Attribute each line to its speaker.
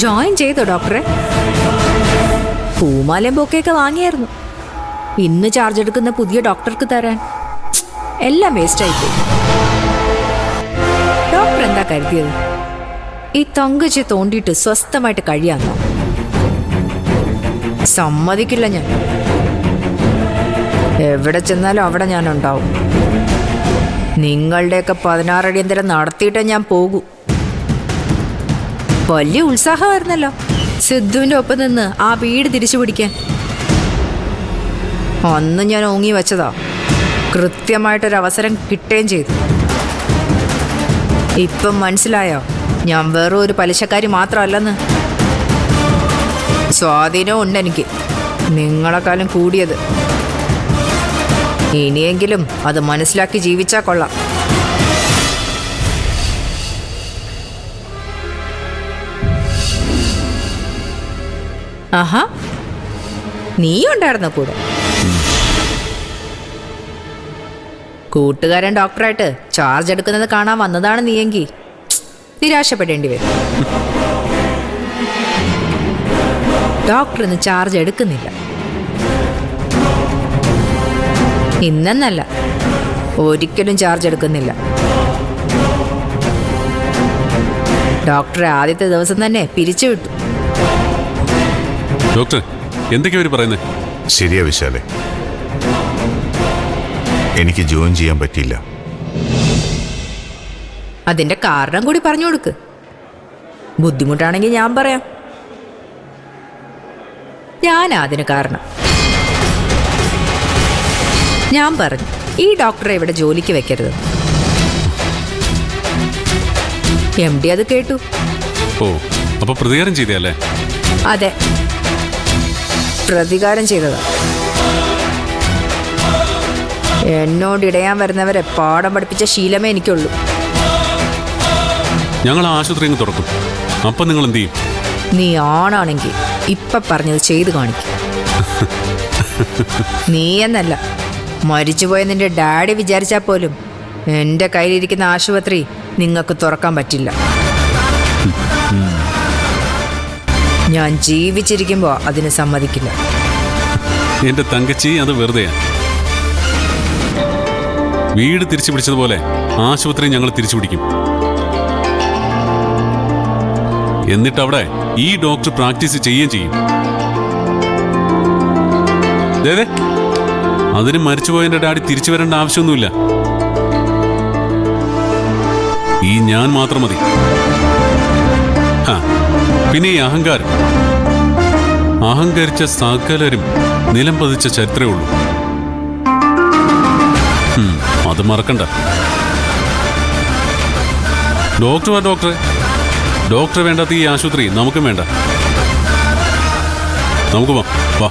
Speaker 1: Join ചെയ്തോ ഡോക്ടറെ? പൂമാലയും ബൊക്കെയൊക്കെ വാങ്ങിയായിരുന്നു. ഇന്ന് ചാർജ് എടുക്കുന്ന പുതിയ ഡോക്ടർക്ക് തരാൻ എല്ലാം വേസ്റ്റായിപ്പോയി. ഡോക്ടർ എന്താ കരുതിയത്? ഈ തങ്കച്ചി തോണ്ടിയിട്ട് സ്വസ്ഥമായിട്ട് കഴിയാന്നോ? സമ്മതിക്കില്ല ഞാൻ. എവിടെ ചെന്നാലും അവിടെ ഞാൻ ഉണ്ടാവും. നിങ്ങളുടെയൊക്കെ 16 അടിയന്തരം നടത്തിയിട്ടേ ഞാൻ പോകൂ. വലിയ ഉത്സാഹമായിരുന്നല്ലോ സിദ്ധുവിൻ്റെ ഒപ്പം നിന്ന് ആ വീട് തിരിച്ചു പിടിക്കാൻ. അന്ന് ഞാൻ ഓങ്ങി വെച്ചതാ. കൃത്യമായിട്ടൊരവസരം കിട്ടുകയും ചെയ്തു. ഇപ്പം മനസ്സിലായോ ഞാൻ വെറും ഒരു പലിശക്കാരി മാത്രമല്ലെന്ന്? സ്വാധീനവും ഉണ്ട് എനിക്ക്, നിങ്ങളെക്കാളും കൂടിയത്. ഇനിയെങ്കിലും അത് മനസ്സിലാക്കി ജീവിച്ചാൽ കൊള്ളാം. ആഹാ, നീ ഉണ്ടായിരുന്നോ കൂടെ? കൂട്ടുകാരൻ ഡോക്ടറായിട്ട് ചാർജ് എടുക്കുന്നത് കാണാൻ വന്നതാണ് നീയെങ്കിൽ നിരാശപ്പെടേണ്ടി വരും. ഡോക്ടർ ഇന്ന് ചാർജ് എടുക്കുന്നില്ല. ഇന്നെന്നല്ല, ഒരിക്കലും ചാർജ് എടുക്കുന്നില്ല. ഡോക്ടറെ ആദ്യത്തെ ദിവസം തന്നെ പിരിച്ചുവിട്ടു.
Speaker 2: ഡോക്ടർ എന്തൊക്കെയാ പറയുന്നത്?
Speaker 3: ശരിയാ വിശാലെ, എനിക്ക് ജോയിൻ ചെയ്യാൻ പറ്റില്ല.
Speaker 1: അതിന്റെ കാരണം കൂടി പറഞ്ഞു കൊടുക്ക്. ബുദ്ധിമുട്ടാണെങ്കിൽ ഞാൻ പറയാം. ഞാനാ അതിന് കാരണം. ഞാൻ പറഞ്ഞു ഈ ഡോക്ടറെ ഇവിടെ ജോലിക്ക് വെക്കരുത്. MD അത് കേട്ടു.
Speaker 2: ഓ, അപ്പൊ പ്രതികാരം ചെയ്തല്ലേ?
Speaker 1: അതെ, പ്രതികാരം ചെയ്തതാ. എന്നോട് ഇടയാൻ വരുന്നവരെ പാഠം പഠിപ്പിച്ച ശീലമേ എനിക്കുള്ളൂ.
Speaker 2: ഞങ്ങൾ ആശുപത്രി തുറക്കും. അപ്പൊ നിങ്ങൾ എന്ത് ചെയ്യും?
Speaker 1: നീ ആണാണെങ്കിൽ ഇപ്പൊ പറഞ്ഞത് ചെയ്തു കാണിക്കും. നീ എന്നല്ല, മരിച്ചുപോയ നിന്റെ ഡാഡി വിചാരിച്ചാൽ പോലും എൻ്റെ കയ്യിലിരിക്കുന്ന ആശുപത്രി നിങ്ങൾക്ക് തുറക്കാൻ പറ്റില്ല. ഞാൻ ജീവിച്ചിരിക്കുമ്പോൾ അതിന് സമ്മതിക്കില്ല.
Speaker 2: എന്റെ തങ്കച്ചി, അത് വെറുതെയാ. വീട് തിരിച്ചു പിടിച്ചതുപോലെ ആശുപത്രി ഞങ്ങൾ തിരിച്ചു പിടിക്കും. എന്നിട്ട് അവിടെ ഈ ഡോക്ടർ പ്രാക്ടീസ് ചെയ്യുകയും ചെയ്യും. അതിന് മരിച്ചുപോയതിന്റെ ഡാഡി തിരിച്ചു വരേണ്ട ആവശ്യമൊന്നുമില്ല. ഈ ഞാൻ മാത്രം മതി. പിന്നെ ഈ അഹങ്കരിച്ച സകലരും നിലം പതിച്ച ചരിത്രമേ ഉള്ളൂ. അത് മറക്കണ്ട. ഡോക്ടറെ വേണ്ടാത്ത ഈ ആശുപത്രി നമുക്കും വേണ്ട. നമുക്ക് വാ.